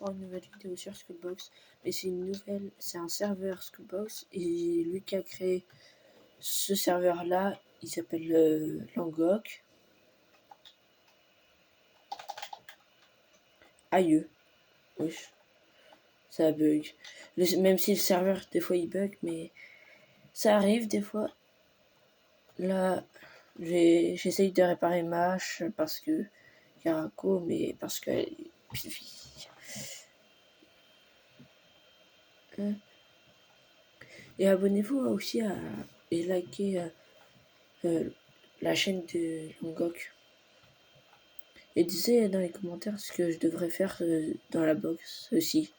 pour une nouvelle vidéo sur Skullbox. Mais c'est un serveur Skullbox et lui qui a créé ce serveur là, il s'appelle Langok. Aïe, wesh, ça bug. Même si le serveur des fois il bug, mais ça arrive des fois. Là, j'essaye de réparer ma hache parce que Caraco, mais parce que et abonnez-vous aussi et likez la chaîne de Langok. Et dites dans les commentaires ce que je devrais faire dans la box aussi.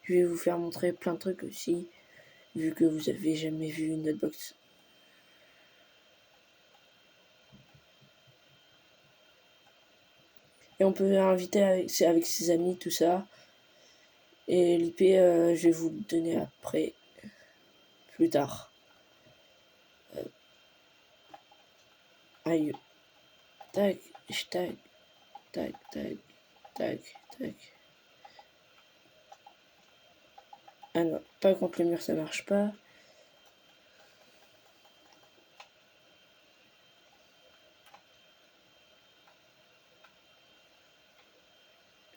Je vais vous faire montrer plein de trucs aussi, vu que vous avez jamais vu une autre box. Et on peut inviter avec ses amis, tout ça. Et l'IP, je vais vous le donner après, plus tard. Aïe. Tac, tac, tac, tac, tac, tac. Ah non, pas contre le mur, ça marche pas.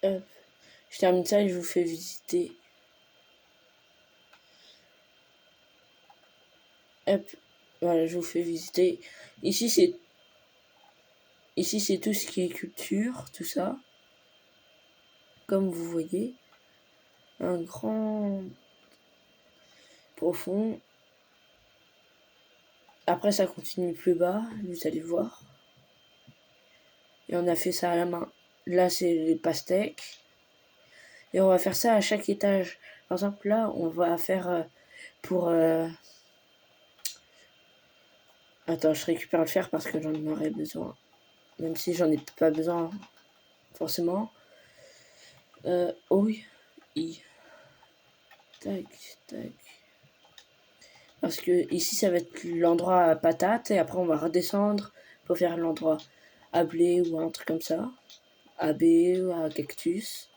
Hop. Je termine ça et je vous fais visiter. Hop. Voilà, je vous fais visiter. Ici, c'est tout ce qui est culture, tout ça. Comme vous voyez. Un grand profond. Après, ça continue plus bas, vous allez voir. Et on a fait ça à la main. Là, c'est les pastèques. Et on va faire ça à chaque étage. Par exemple, là, on va faire pour... Attends, je récupère le fer parce que j'en aurais besoin. Même si j'en ai pas besoin, forcément. Oui. Tac, tac. Parce que ici, ça va être l'endroit à patate. Et après, on va redescendre pour faire l'endroit à blé ou un truc comme ça. À baie ou à cactus.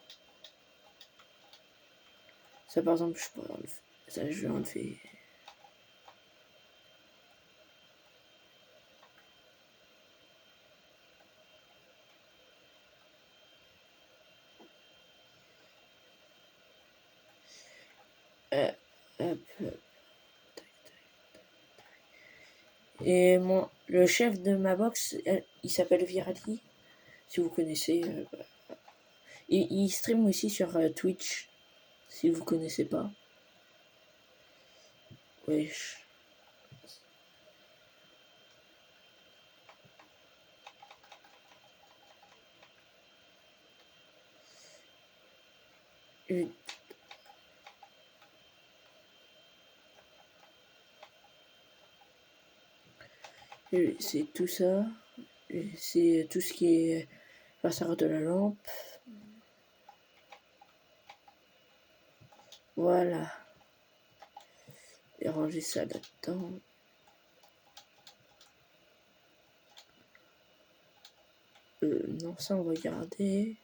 Ça, par exemple, je peux enlever. Ça, je vais enlever. Hop, hop. Et le chef de ma box, il s'appelle Virali, si vous connaissez. Et il stream aussi sur Twitch, si vous connaissez pas. Wesh. C'est tout ça. C'est tout ce qui est passeur de la lampe. Voilà. Et ranger ça là-dedans. Non, ça on va garder.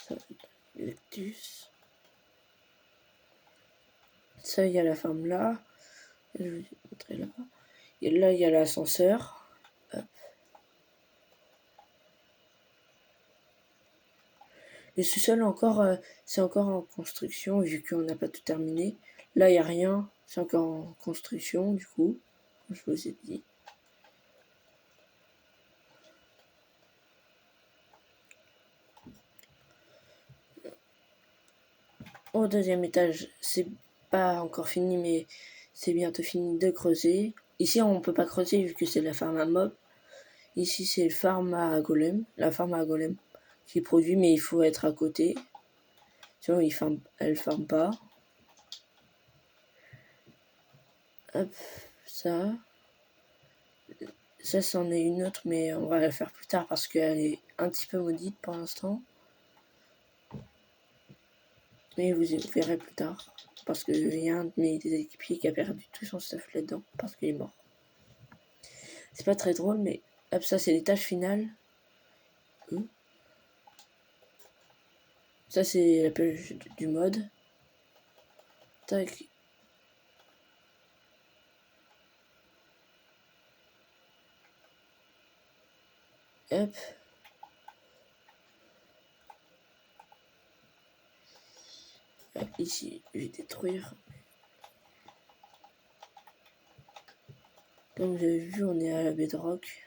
Ça, lectus. Ça, il y a la femme là. Je vais vous montrer là. Et là, il y a l'ascenseur. Le sous-sol encore, c'est encore en construction vu qu'on n'a pas tout terminé. Là, il n'y a rien. C'est encore en construction du coup. Je vous ai dit. Au deuxième étage, c'est pas encore fini, mais c'est bientôt fini de creuser. Ici, on peut pas creuser vu que c'est la farm à mob. Ici, c'est le farm à golem, la farm à golem qui produit, mais il faut être à côté. Sinon, elle farme pas. Hop, ça. Ça, c'en est une autre, mais on va la faire plus tard parce qu'elle est un petit peu maudite pour l'instant. Mais vous verrez plus tard. Parce qu'il y a un de mes équipiers qui a perdu tout son stuff là-dedans parce qu'il est mort. C'est pas très drôle, mais hop, ça c'est l'étage final. Ça, c'est la page du mode. Tac. Hop. Ici, je vais détruire. Comme vous avez vu, on est à la bedrock.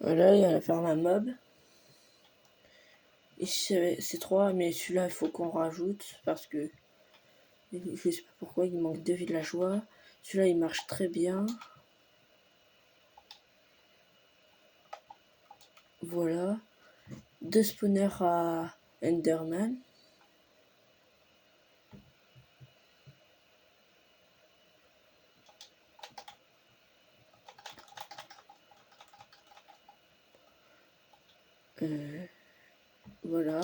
Voilà, il y a la ferme à mob. Ici, c'est 3, mais celui-là, il faut qu'on rajoute parce que je sais pas pourquoi il manque 2 villageois. Celui-là, il marche très bien. Voilà. 2 spawners à Enderman. Voilà.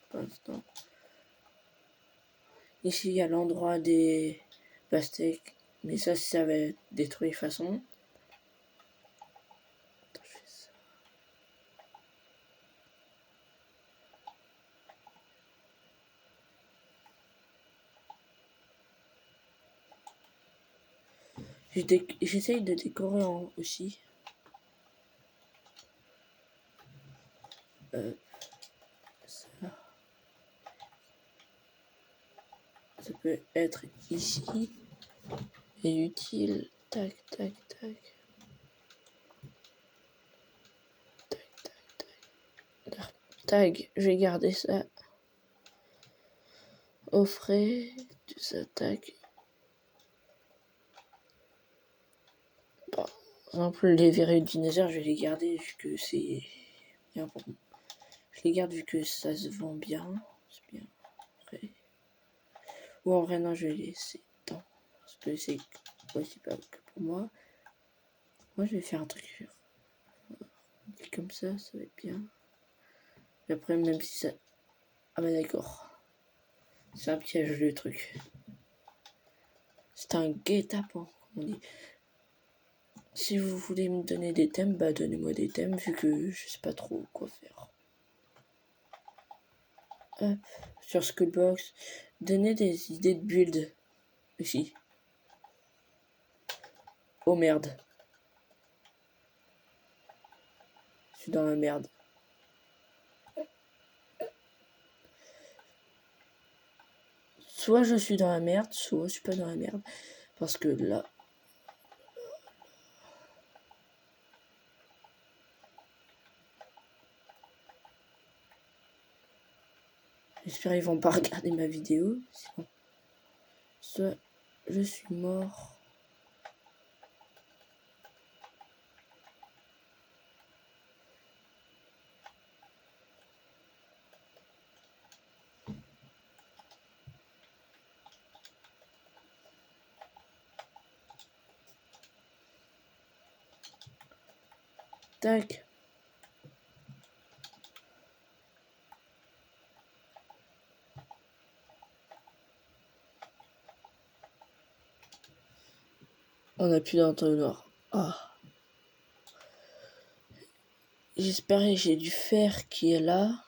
Pour l'instant. Ici, il y a l'endroit des pastèques. Mais ça va être détruit de toute façon. Attends, je fais ça. J'essaye de décorer aussi. Ça peut être ici. Et utile. Tac, tac, tac. Tac, tac, tac. Tag, je vais garder ça. Au frais. Tout ça, tac. Par exemple, les verrues du Nether, je vais les garder vu que c'est bien pour moi. Je les garde vu que ça se vend bien. C'est bien. Après. Ou en vrai, non, je vais laisser tant. Parce que c'est aussi pas que pour moi. Moi, je vais faire un truc comme ça va être bien. Et après, même si ça. Ah, bah d'accord. C'est un piège le truc. C'est un guet-apens, comme on dit. Si vous voulez me donner des thèmes, bah donnez-moi des thèmes vu que je sais pas trop quoi faire. Hop, sur Skullbox, donnez des idées de build ici. Oh merde. Je suis dans la merde. Soit je suis dans la merde, soit je suis pas dans la merde. Parce que là... J'espère qu'ils vont pas regarder ma vidéo. Sinon... Soit je suis mort. Tac. On a plus d'entonnoir. Ah. J'espère que j'ai du fer qui est là.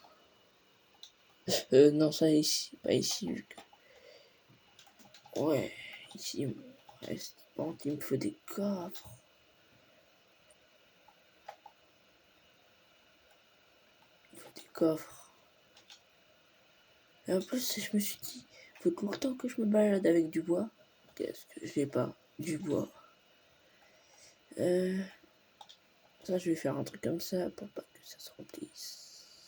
Non, ça ici, pas ici. Ouais, ici, il me reste. Bon, il me faut des coffres. Il faut des coffres. Et en plus, je me suis dit, il faut tout le temps que je me balade avec du bois. Qu'est-ce que j'ai pas? Du bois. Ça, je vais faire un truc comme ça pour pas que ça se remplisse.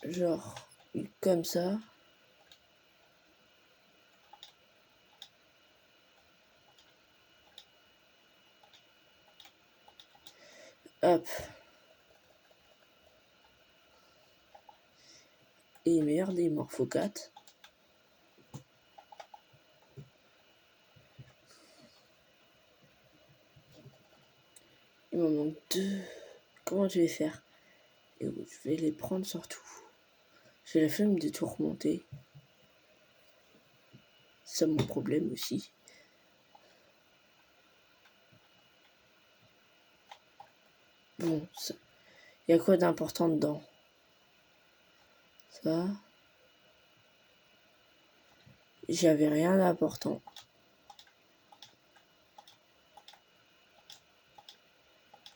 Genre, comme ça. Hop. Et merde, il m'en faut 4. Il m'en manque 2. Comment je vais faire? Et je vais les prendre surtout. J'ai la flemme de tout remonter. C'est mon problème aussi. Bon, il y a quoi d'important dedans? Ça. J'avais rien d'important.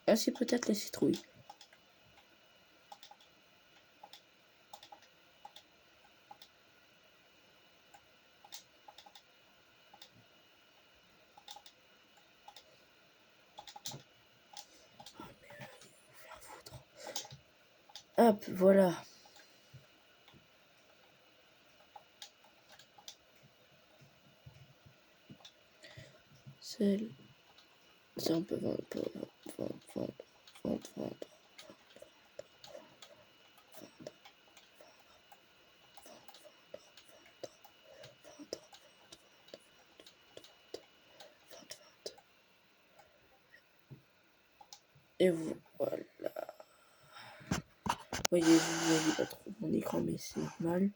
Ah, c'est peut-être la citrouille. Hop, voilà. Celle. Ça, on peut vendre. Et voilà. Vous voyez pas trop mon écran, mais c'est normal.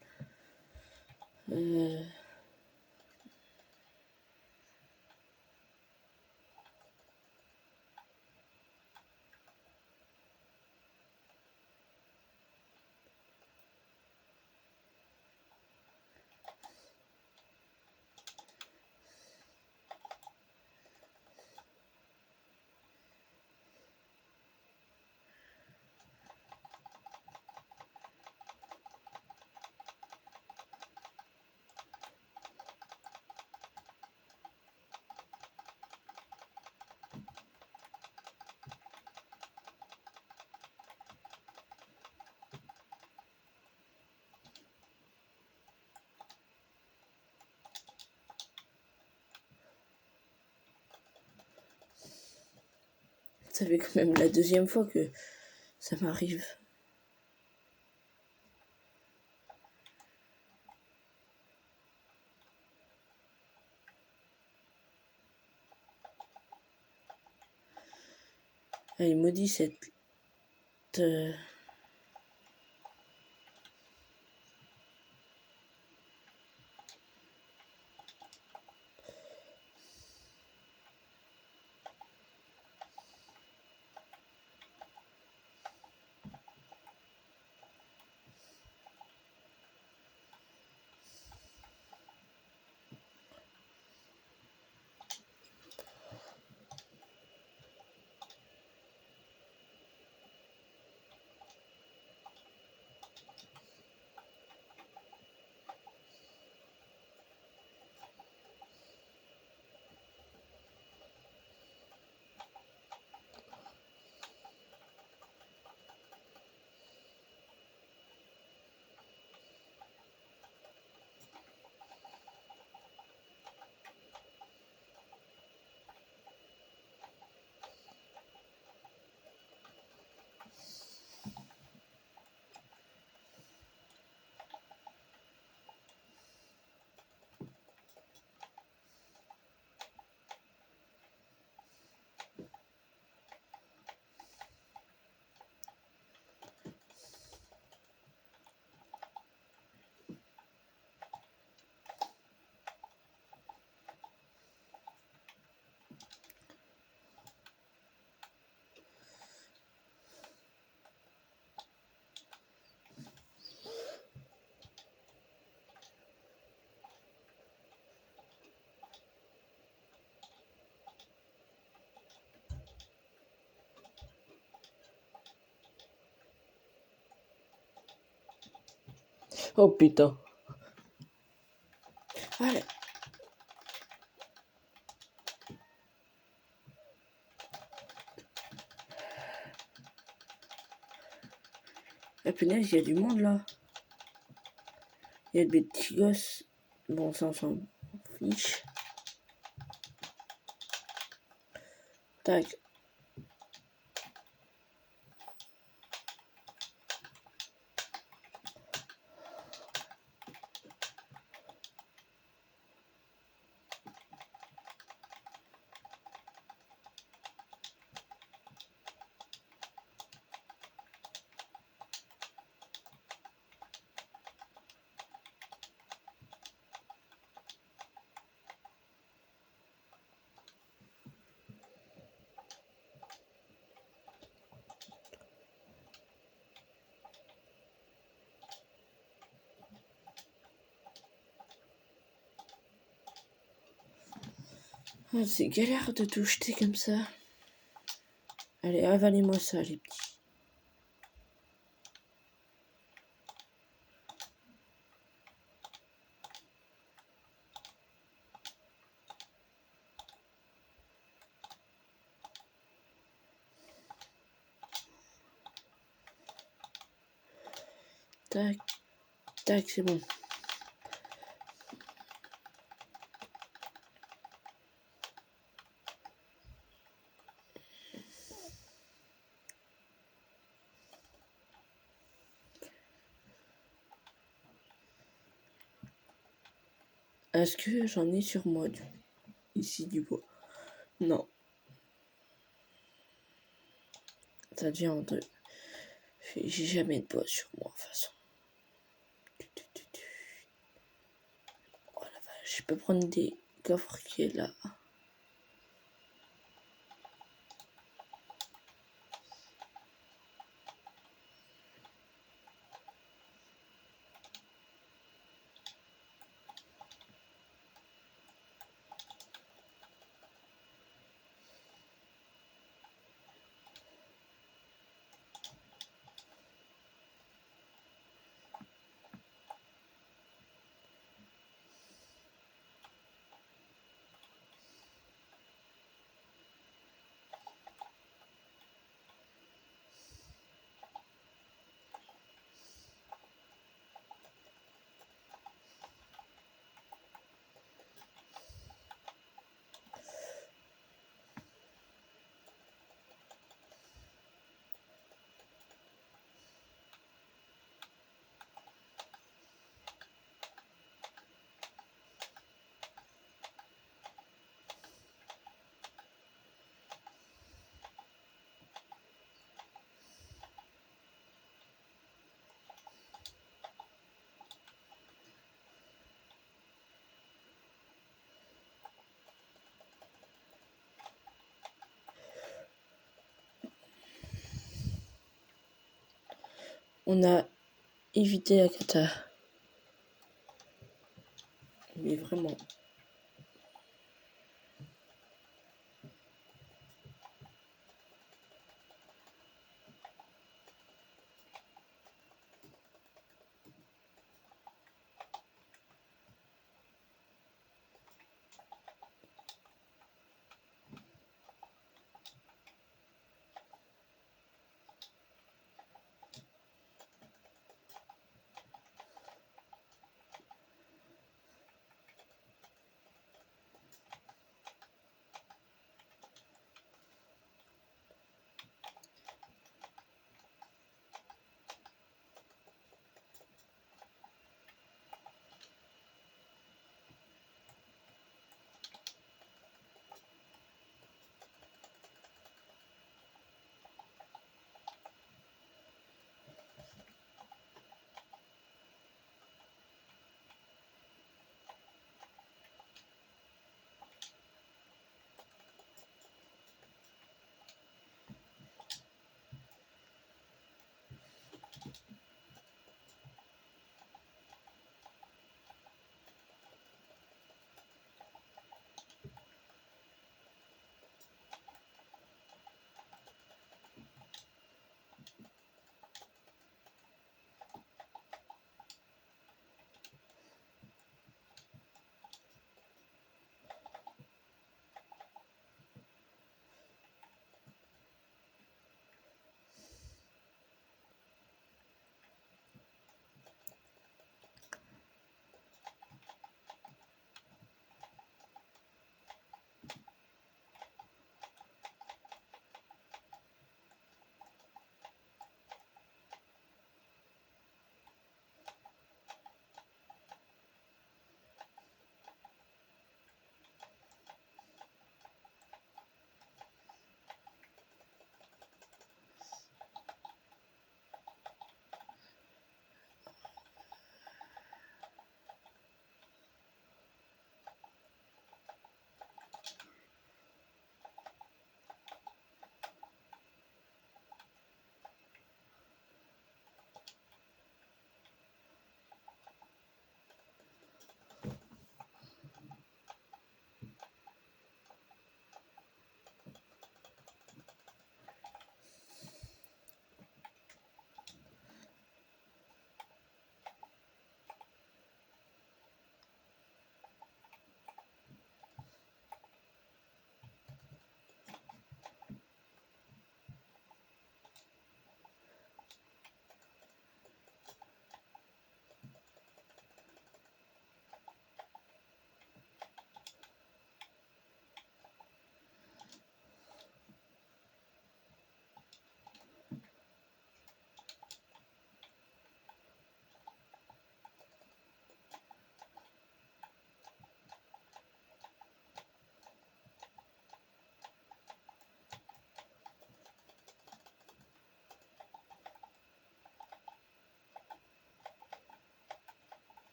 Ça fait quand même la deuxième fois que ça m'arrive. Allez, maudit cette... Oh putain. Allez. La punaise, il y a du monde là. Il y a des petits gosses. Bon, ça, on s'en fiche. Tac. Oh, c'est galère de tout jeter comme ça. Allez, avalez-moi ça, les petits. Tac, tac, c'est bon. Est-ce que j'en ai sur moi, ici, du bois? Non. Ça devient en deux. J'ai jamais de bois sur moi, de toute façon. Oh la vache, je peux prendre des coffres qui est là. On a évité la cata. Mais vraiment.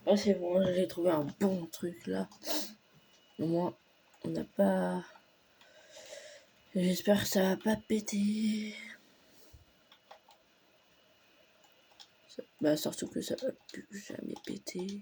Ah c'est bon, j'ai trouvé un bon truc là. Au moins, on n'a pas... J'espère que ça va pas péter. Bah surtout que ça va plus jamais péter.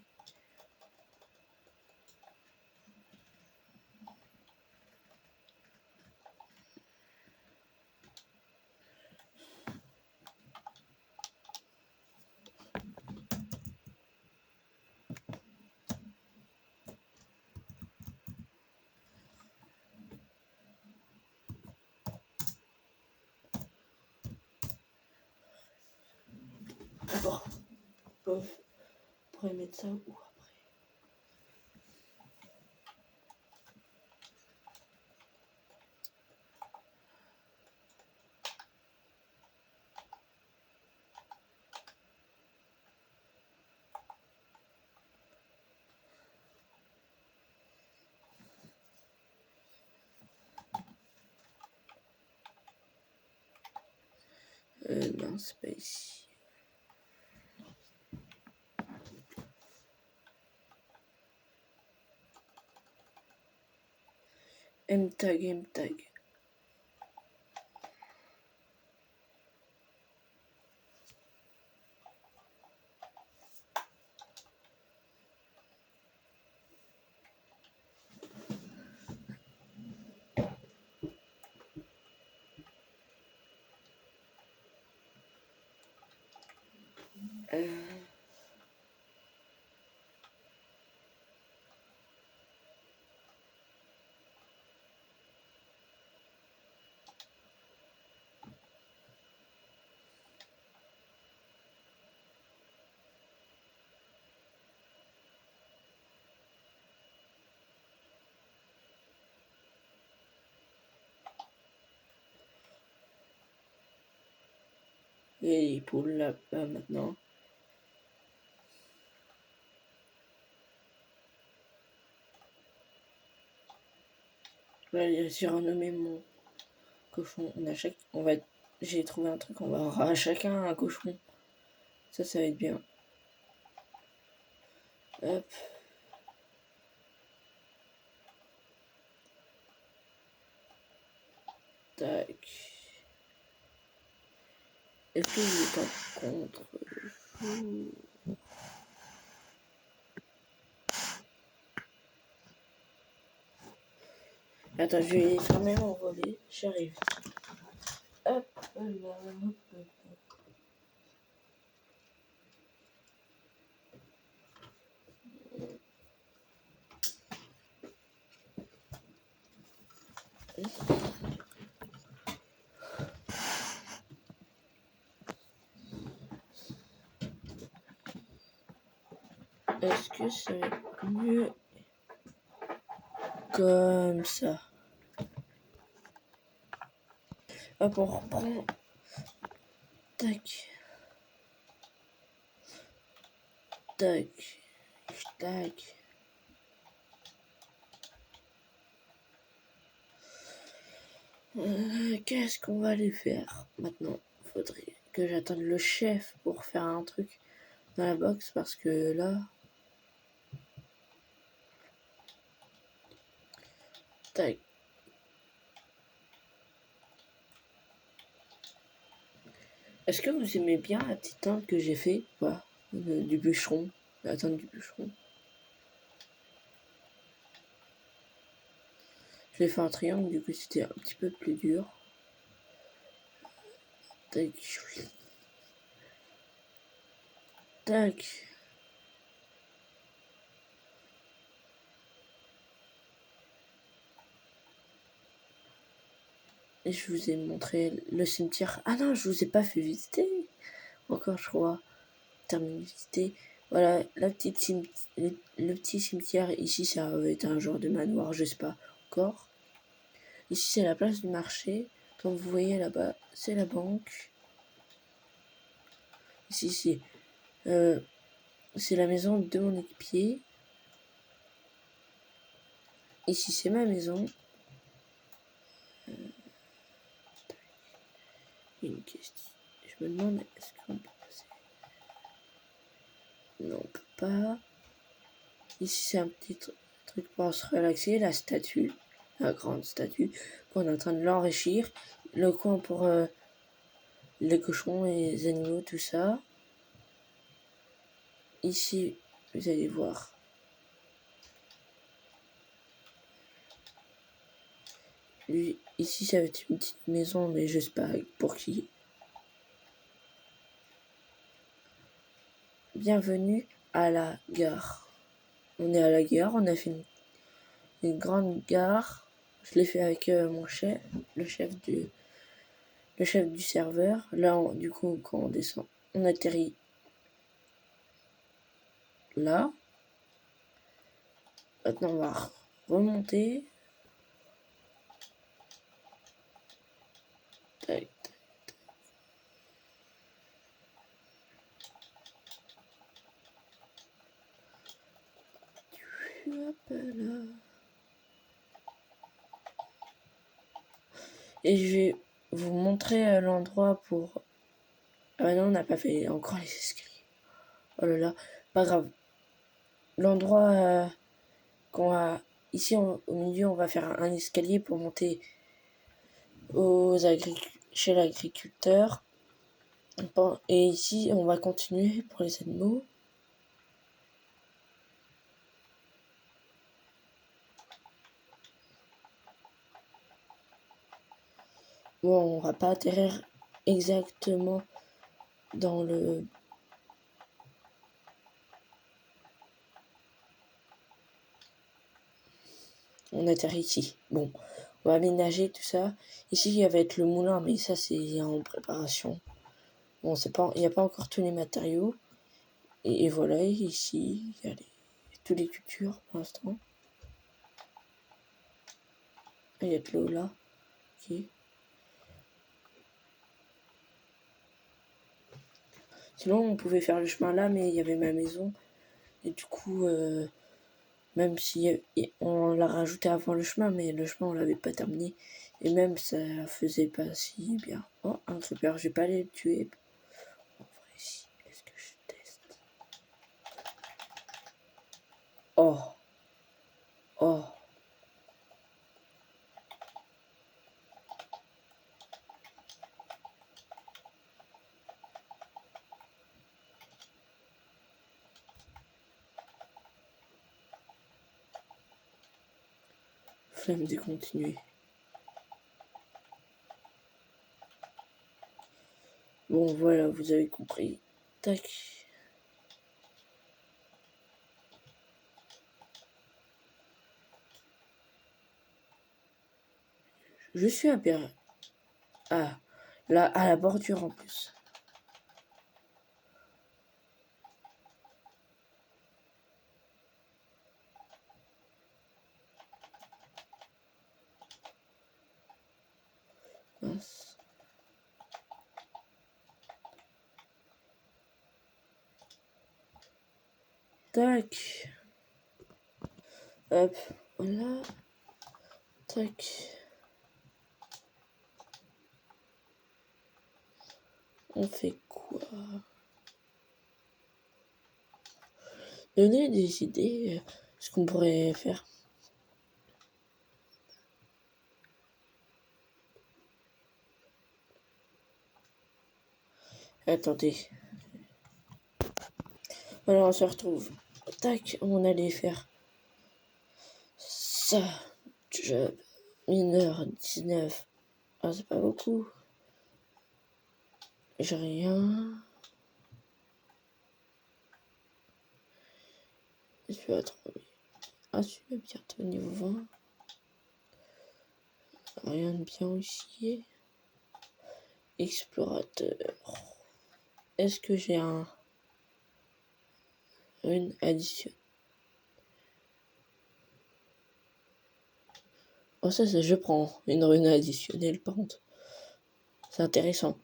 Bon, on pourrait mettre ça où après? Non, c'est pas ici. M-tag, M-tag. Et les poules là-bas maintenant. J'ai renommé mon cochon. J'ai trouvé un truc, on va avoir à chacun un cochon. Ça va être bien. Hop. Tac. Est-ce que vous êtes en contre? Attends, je vais fermer mon volet. J'arrive. Hop là, hop là. Est-ce que ça va être mieux comme ça? Hop, on reprend. Tac. Tac. Tac. Qu'est-ce qu'on va aller faire maintenant? Faudrait que j'attende le chef pour faire un truc dans la box parce que là... Tac. Est-ce que vous aimez bien la petite tente que j'ai fait? Quoi, du bûcheron. La tente du bûcheron. J'ai fait un triangle, du coup c'était un petit peu plus dur. Tac. Tac. Et je vous ai montré le cimetière. Ah non, je vous ai pas fait visiter. Encore, je crois. Terminé de visiter. Voilà, le petit cimetière. Ici, ça va être un genre de manoir, je sais pas encore. Ici, c'est la place du marché. Comme vous voyez là-bas, c'est la banque. Ici, c'est la maison de mon équipier. Ici, c'est ma maison. Une question. Je me demande, est-ce qu'on peut passer? Non, on peut pas. Ici, c'est un petit truc pour se relaxer. La statue, la grande statue, on est en train de l'enrichir. Le coin pour les cochons et les animaux, tout ça. Ici, vous allez voir. Lui, ici, ça va être une petite maison, mais je sais pas pour qui. Bienvenue à la gare. On est à la gare, on a fait une grande gare. Je l'ai fait avec mon chef, le chef du serveur. Là, du coup, quand on descend, on atterrit là. Maintenant, on va remonter. Tac. Hop là. Et je vais vous montrer l'endroit pour... Ah bah non, on n'a pas fait encore les escaliers. Oh là là, pas grave. L'endroit qu'on va... Ici, au milieu, on va faire un escalier pour monter chez l'agriculteur. Et ici, on va continuer pour les animaux. Bon, on va pas atterrir exactement dans le... On atterrit ici. Bon, on va aménager tout ça. Ici, il va être le moulin, mais ça, c'est en préparation. Bon, il n'y a pas encore tous les matériaux. Et voilà, ici, il y a toutes les cultures pour l'instant. Il y a de l'eau là. Ok. Sinon, on pouvait faire le chemin là, mais il y avait ma maison. Et du coup, même si on l'a rajouté avant le chemin, mais le chemin, on l'avait pas terminé. Et même, ça faisait pas si bien. Oh, un creeper, je vais pas aller le tuer. En vrai, si. Est-ce que je teste? Oh. Oh. Flemme de continuer. Bon, voilà, vous avez compris. Tac. Je suis un père. Ah, là, à la bordure en plus. Mince. Tac. Hop, voilà. Tac. On fait quoi? Donnez des idées, ce qu'on pourrait faire. Attendez. Voilà, on se retrouve. Tac, on allait faire ça. Job. 1h19. Ah, c'est pas beaucoup. J'ai rien. Je vais trouver. Ah, celui-là, bientôt niveau 20. Rien de bien aussi. Explorateur. Est-ce que j'ai une addition? Oh, ça, je prends une rune additionnelle, par contre. C'est intéressant.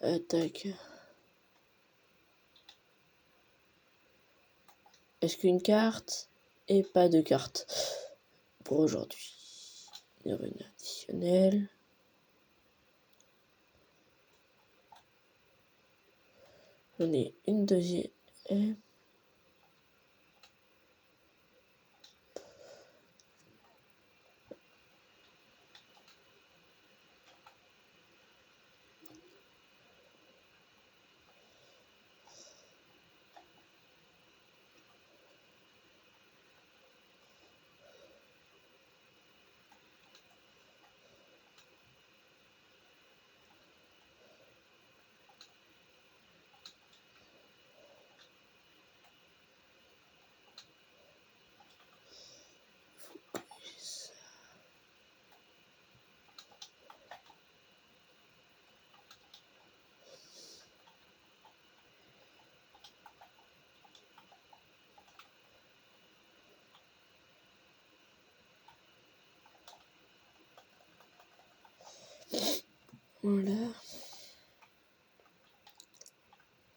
Attaque. Est-ce qu'une carte et pas de carte pour aujourd'hui? Bienvenue additionnel. J'en ai une deuxième. Voilà.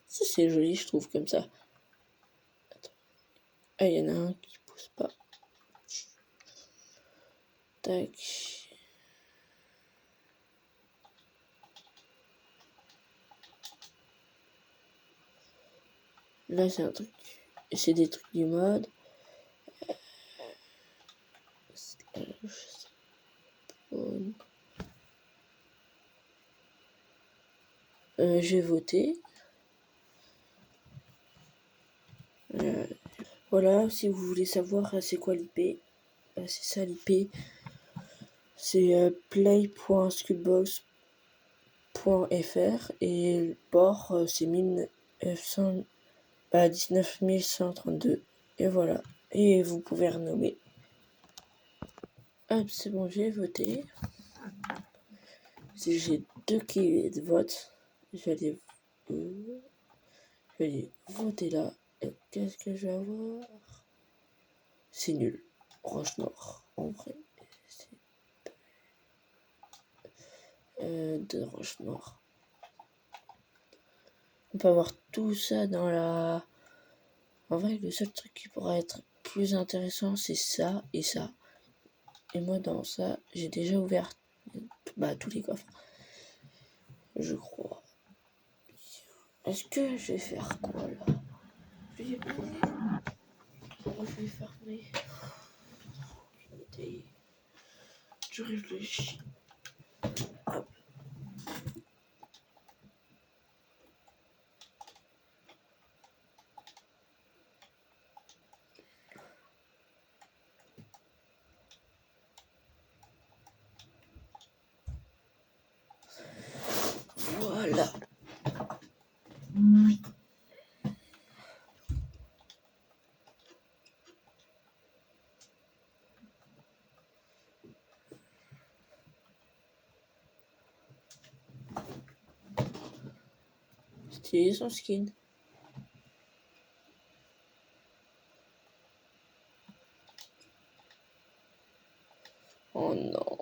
Ça, c'est joli, je trouve, comme ça. Attends. Ah, il y en a un qui pousse pas. Tac. Là, c'est un truc. C'est des trucs du mode. J'ai voté. Voilà, si vous voulez savoir c'est quoi l'IP, c'est ça l'IP. C'est play.skullbox.fr et le port c'est 19132. Et voilà. Et vous pouvez renommer. Hop, c'est bon, j'ai voté. Si j'ai 2 clés de vote, je vais aller voter là. Et qu'est-ce que je vais avoir? C'est nul. Roche noire, en vrai. De roche noire. On peut avoir tout ça dans la... En vrai, le seul truc qui pourrait être plus intéressant, c'est ça et ça. Et moi, dans ça, j'ai déjà ouvert tous les coffres. Je crois. Est-ce que je vais faire quoi, là? Je vais fermer. Je réfléchis. Hop. Voilà. Stylé son skin. Oh non.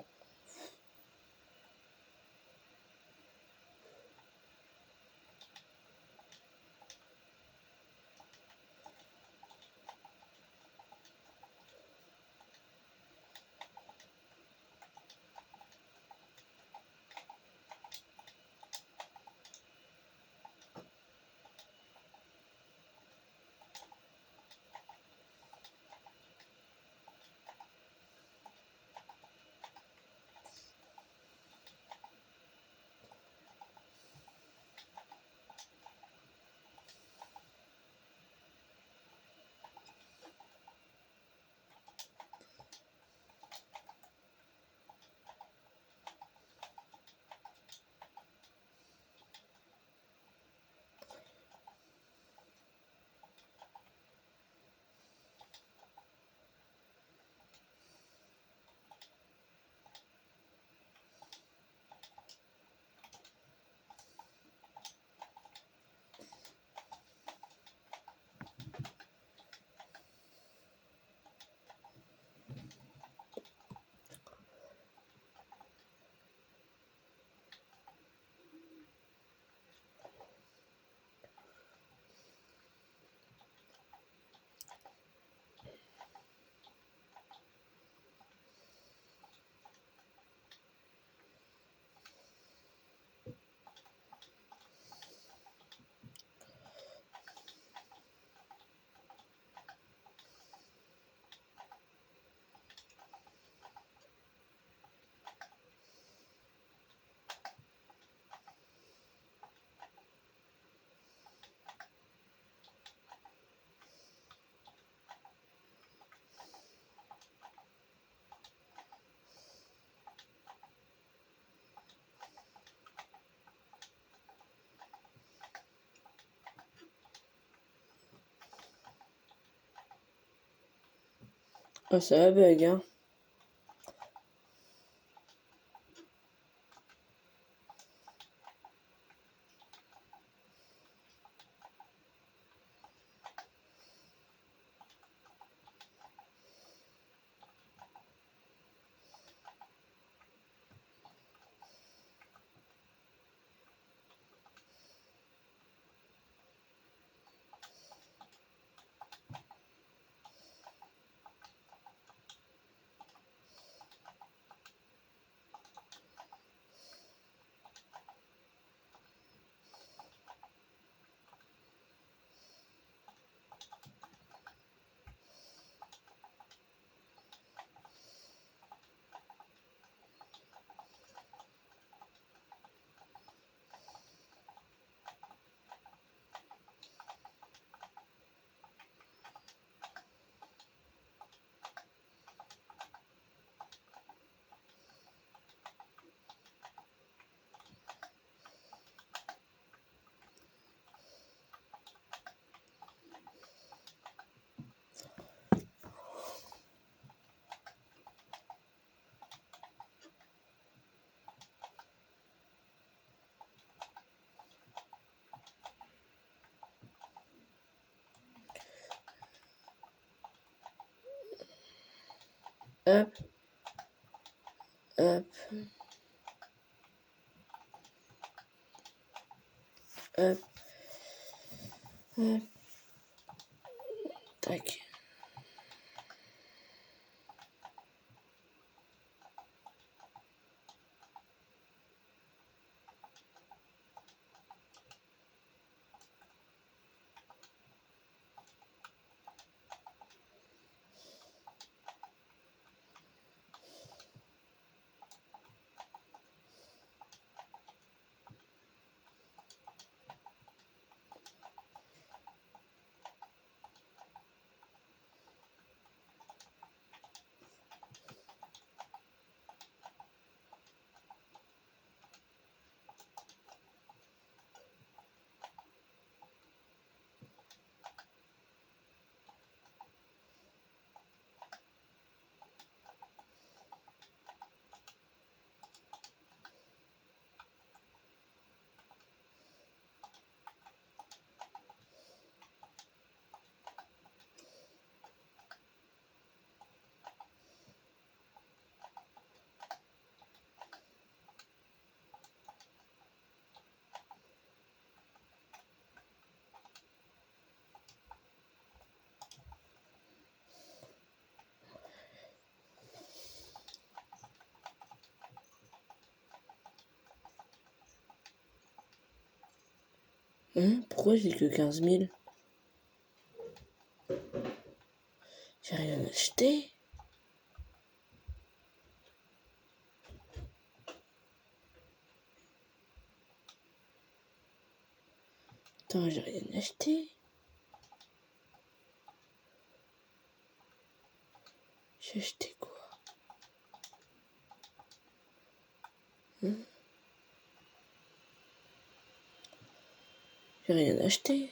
Ah, ça bug, hein. Hop, hop, hop, hop, tac. Hein? Pourquoi j'ai que 15 000? J'ai rien acheté. Attends, j'ai rien acheté. J'ai acheté quoi? Hein? J'ai rien acheté.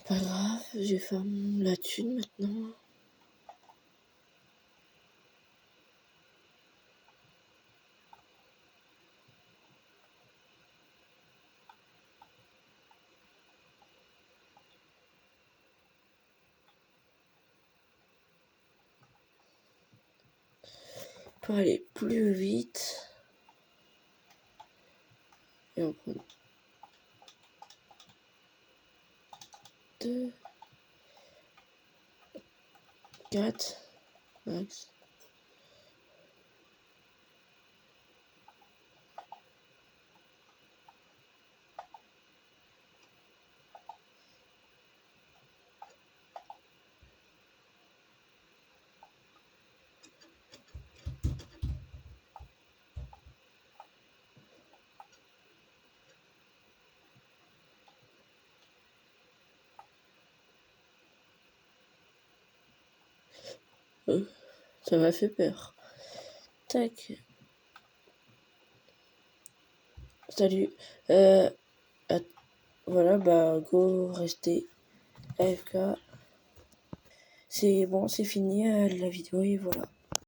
Pas grave, je vais faire la thune maintenant. Pour aller plus vite. Et on prend 2, 4, max. Ça m'a fait peur. Tac. Salut. Voilà, bah go, restez AFK. C'est bon, c'est fini la vidéo et voilà.